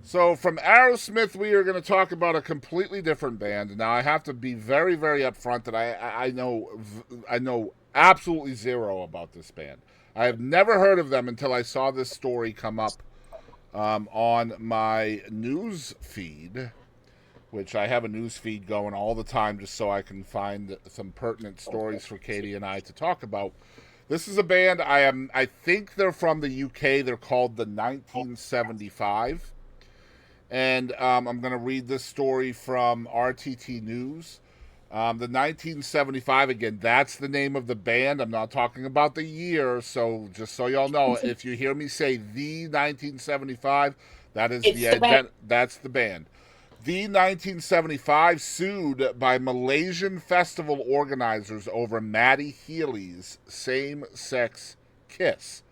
So from Aerosmith, we are going to talk about a completely different band. Now, I have to be very, very upfront that I know absolutely zero about this band. I have never heard of them until I saw this story come up on my news feed, which I have a news feed going all the time just so I can find some pertinent stories for Katie and I to talk about. This is a band I think they're from the UK. They're called the 1975. And I'm going to read this story from RTT News. The 1975, again, that's the name of the band. I'm not talking about the year. So just so y'all know, if you hear me say the 1975, that is It's the best. that's the band. The 1975 sued by Malaysian festival organizers over Maddie Healy's same-sex kiss.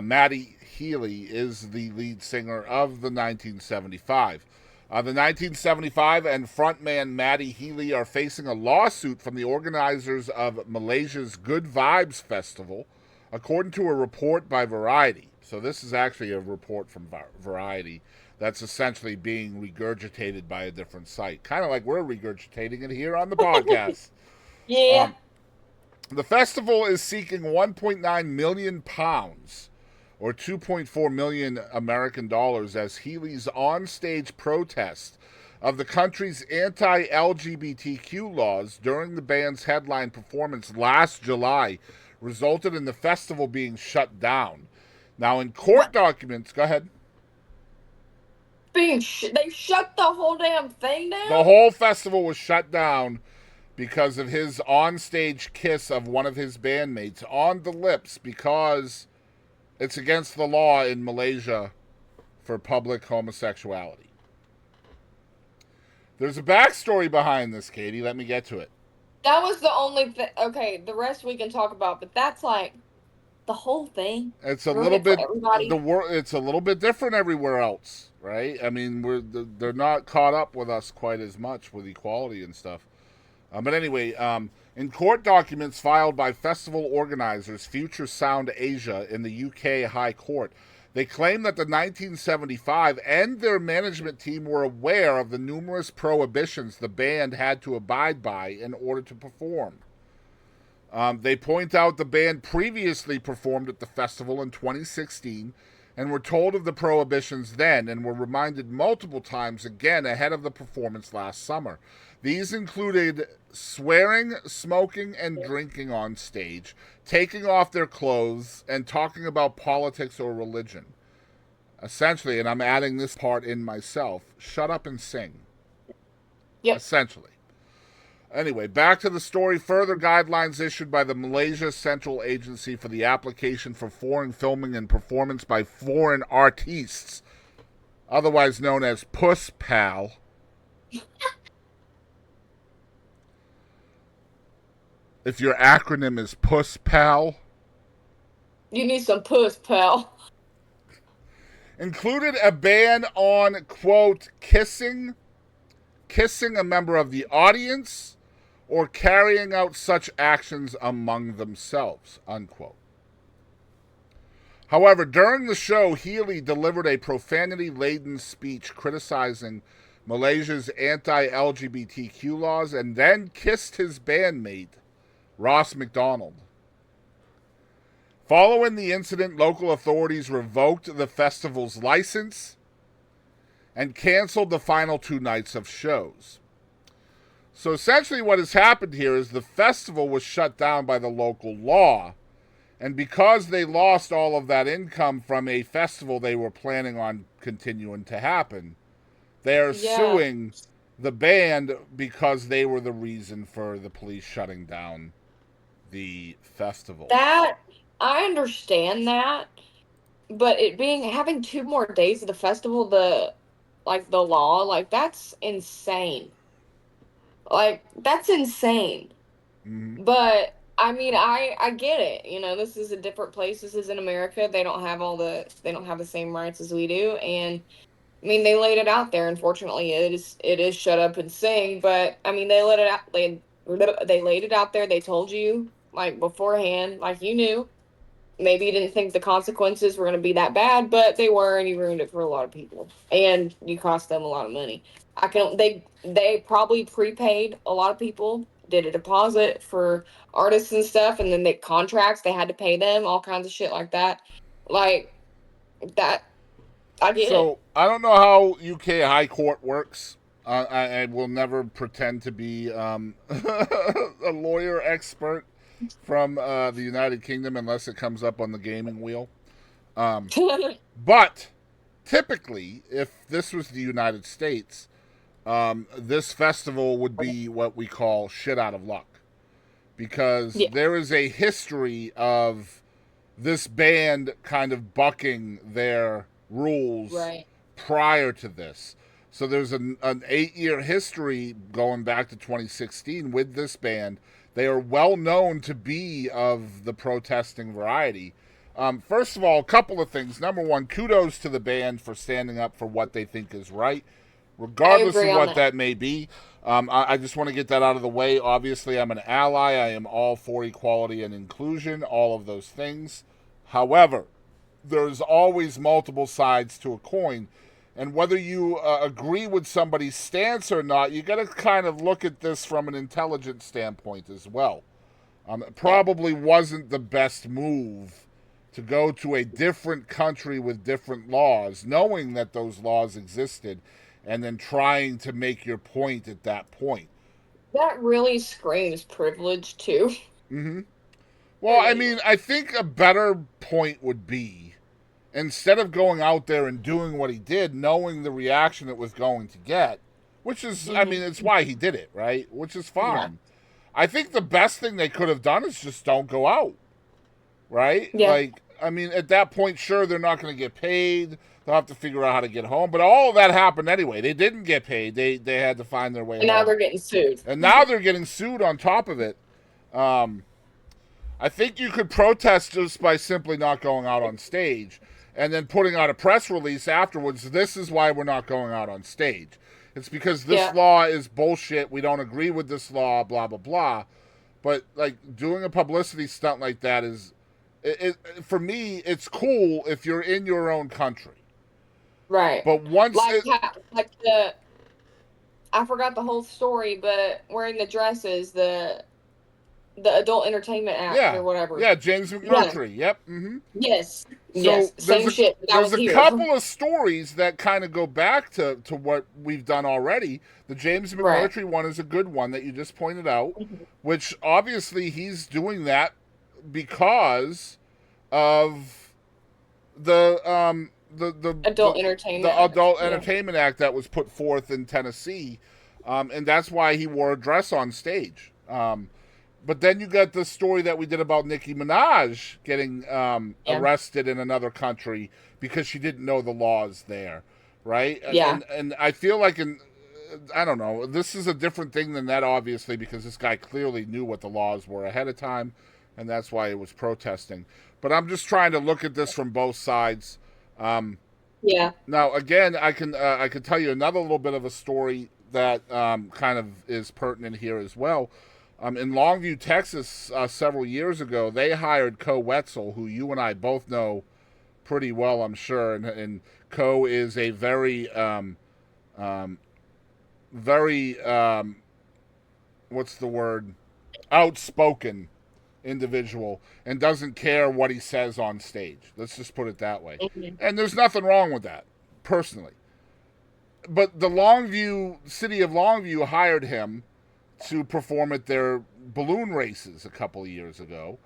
Maddie Healy is the lead singer of the 1975. The 1975 and frontman Maddie Healy are facing a lawsuit from the organizers of Malaysia's Good Vibes Festival, according to a report by Variety. So, this is actually a report from Variety that's essentially being regurgitated by a different site. Kind of like we're regurgitating it here on the podcast. Yeah. The festival is seeking 1.9 million pounds or 2.4 million American dollars as Healy's on-stage protest of the country's anti-LGBTQ laws during the band's headline performance last July resulted in the festival being shut down. Now, in court What? documents, go ahead. They shut the whole damn thing The down? whole festival was shut down because of his on-stage kiss of one of his bandmates on the lips because it's against the law in Malaysia for public homosexuality. There's a backstory behind this, Katie. Let me get to it. That was the only thing. Okay, the rest we can talk about, but that's like the whole thing. It's a Ruin little it for bit the everybody. world. It's a little bit different everywhere else, right? I mean, they're not caught up with us quite as much with equality and stuff. But anyway, in court documents filed by festival organizers Future Sound Asia in the UK High Court, they claim that the 1975 and their management team were aware of the numerous prohibitions the band had to abide by in order to perform. They point out the band previously performed at the festival in 2016 and were told of the prohibitions then and were reminded multiple times again ahead of the performance last summer. These included swearing, smoking, and drinking on stage, taking off their clothes, and talking about politics or religion. Essentially, and I'm adding this part in myself, shut up and sing. Yep. Essentially. Anyway, back to the story. Further guidelines issued by the Malaysia Central Agency for the Application for Foreign Filming and Performance by Foreign Artists, otherwise known as Puss Pal. If your acronym is Puss Pal, You need some puss, pal. included a ban on, quote, kissing a member of the audience, or carrying out such actions among themselves, unquote. However, during the show, Healy delivered a profanity laden speech criticizing Malaysia's anti LGBTQ laws and then kissed his bandmate, Ross McDonald. Following the incident, local authorities revoked the festival's license and canceled the final 2 nights of shows. So essentially, what has happened here is the festival was shut down by the local law. And because they lost all of that income from a festival they were planning on continuing to happen, they are Yeah. suing the band because they were the reason for the police shutting down the festival. That I understand that, but it being having 2 more days of the festival, the law, like that's insane. Like that's insane. Mm-hmm. But I mean, I get it. You know, this is a different place. This is in America. They don't have the same rights as we do. And I mean, they laid it out there. Unfortunately, it is shut up and sing. But I mean, they laid it out there. They told you like beforehand, like you knew. maybe you didn't think the consequences were going to be that bad, but they were, and you ruined it for a lot of people, and you cost them a lot of money. I can they probably prepaid a lot of people, did a deposit for artists and stuff, and then they contracts they had to pay them all kinds of shit like that, like that. I get it. So I don't know how UK High Court works. I will never pretend to be a lawyer expert from the United Kingdom unless it comes up on the gaming wheel. Um, but typically, if this was the United States, this festival would be what we call shit out of luck because Yeah, there is a history of this band kind of bucking their rules right. prior to this. So there's an 8-year history going back to 2016 with this band. They are well known to be of the protesting variety. First of all, a couple of things. Number one, kudos to the band for standing up for what they think is right, I regardless of agree on what that. that may be. I just want to get that out of the way. Obviously, I'm an ally. I am all for equality and inclusion, all of those things. However, there's always multiple sides to a coin. And whether you agree with somebody's stance or not, you got to kind of look at this from an intelligent standpoint as well. It Yeah. probably wasn't the best move to go to a different country with different laws, knowing that those laws existed, and then trying to make your point at that point. That really screams privilege too. Mm-hmm. It Well, I really mean, does. I think a better point would be instead of going out there and doing what he did, knowing the reaction it was going to get, which is, I mean, Hmm. it's why he did it, right? Which is Yeah. fine. I think the best thing they could have done is just don't go out, right? Yeah. Like, I mean, at that point, sure, they're not going to get paid. They'll have to figure out how to get home. But all of that happened anyway. They didn't get paid. They had to find their way And now home. they're getting sued. And now they're getting sued on top of it. Um, I think you could protest just by simply not going out on stage and then putting out a press release afterwards. This is why we're not going out on stage. It's because this Yeah. law is bullshit. We don't agree with this law, blah, blah, blah. But like doing a publicity stunt like that is, for me, it's cool if you're in your own country. Right. But once Like it, like the I forgot the whole story, but wearing the dresses, the Adult Entertainment Act yeah, or whatever. yeah, James Yeah. McMurtry, yep, mm-hmm. Yes. So Yes. Same shit that there's was a here. couple of stories that kind of go back to what we've done already. The James Right. McMurtry one is a good one that you just pointed out, Mhm. which obviously he's doing that because of Adult the Entertainment Act. Adult Yeah. Entertainment Act that was put forth in Tennessee, and that's why he wore a dress on stage. But then you got the story that we did about Nicki Minaj getting Yeah. arrested in another country because she didn't know the laws there, right? And Yeah. and, and I feel like I don't know. This is a different thing than that, obviously, because this guy clearly knew what the laws were ahead of time, and that's why he was protesting. But I'm just trying to look at this from both sides. Um, Yeah. Now, again, I can tell you another little bit of a story that kind of is pertinent here as well. In Longview, Texas, several years ago, they hired Co Wetzel, who you and I both know pretty well, I'm sure. And Co is a um, very, what's the word, outspoken individual and doesn't care what he says on stage. Let's just put it that way. Mhm. And there's nothing wrong with that, personally. But the Longview, city of Longview hired him to perform at their balloon races a couple of years ago.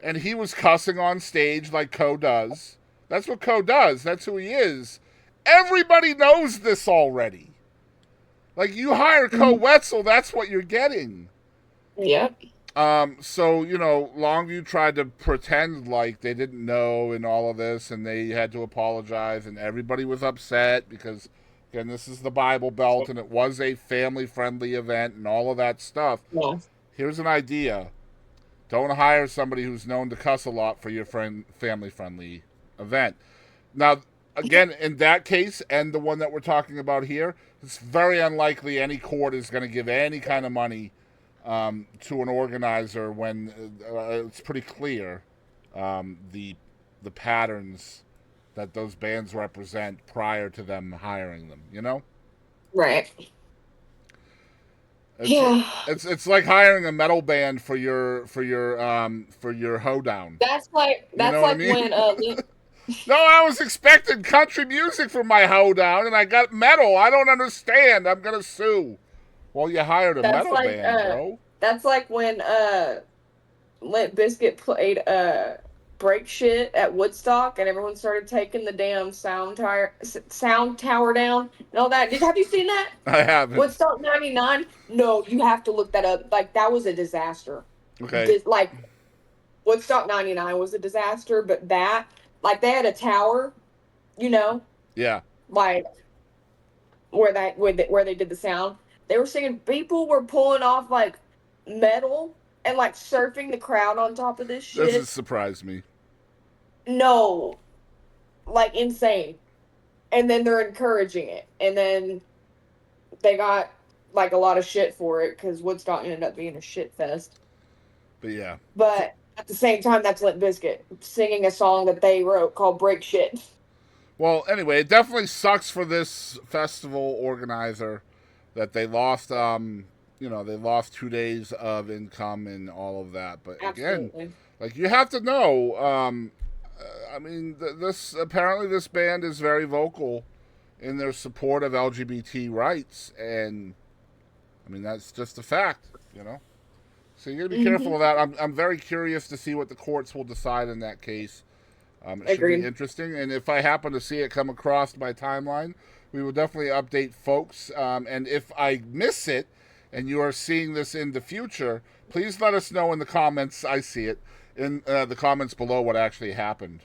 And he was cussing on stage like Co does. That's what Co does. That's who he is. Everybody knows this already. Like, you hire Co Mhm. Wetzel, that's what you're getting. Yeah. So, Longview tried to pretend like they didn't know and all of this, and they had to apologize, and everybody was upset because, again, this is the Bible Belt, and it was a family-friendly event and all of that stuff. Yeah. Here's an idea. Don't hire somebody who's known to cuss a lot for your family-friendly event. Now, again, in that case, and the one that we're talking about here, it's very unlikely any court is going to give any kind of money to an organizer when it's pretty clear the the patterns that those bands represent prior to them hiring them. You know, Right. it's Yeah. it's like hiring a metal band for your hoedown. You know That's what I like mean? when No, I was expecting country music for my hoedown, and I got metal. I don't understand. I'm gonna sue. Well, you hired a that's metal like band, bro. that's like when Limp Bizkit played break shit at Woodstock, and everyone started taking the damn sound tower down and all that. Have you seen that? I haven't. Woodstock '99? No, you have to look that up. Like that was a disaster. Okay. Like Woodstock '99 was a disaster, but that, like, they had a tower, you know, Yeah. like where they did the sound. They were singing. People were pulling off like metal and like surfing the crowd on top of this Doesn't shit. surprise me. No, like insane. And then they're encouraging it, and then they got like a lot of shit for it because Woodstock ended up being a shit fest. But yeah. But at the same time, that's Limp Bizkit singing a song that they wrote called "Break Shit." Well, anyway, it definitely sucks for this festival organizer that they lost. They lost 2 days of income and all of that. But again, Absolutely. like you have to know. I mean, this band is very vocal in their support of LGBT rights, and I mean that's just a fact. You know. So you got to be careful Hmm. of that. I'm very curious to see what the courts will decide in that case. It should be Agreed. interesting, and if I happen to see it come across my timeline, we will definitely update folks. And if I miss it, and you are seeing this in the future, please let us know in the comments. I see it in the comments below what actually happened.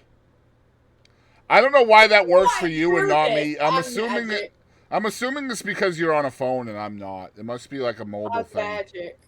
I don't know why that works for What? you and Prove not it. me. I'm magic. I'm assuming it's because you're on a phone and I'm not. It must be like a mobile I'm thing. magic.